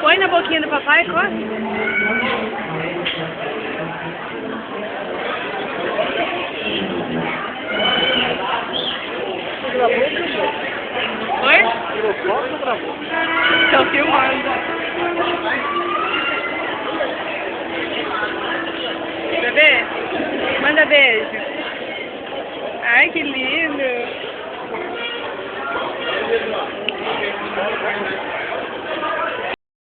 Põe na boquinha do papai e corre. Oi? Tirou foto ou gravou? Tô filmando. Bebê, manda beijo. Ai, que lindo.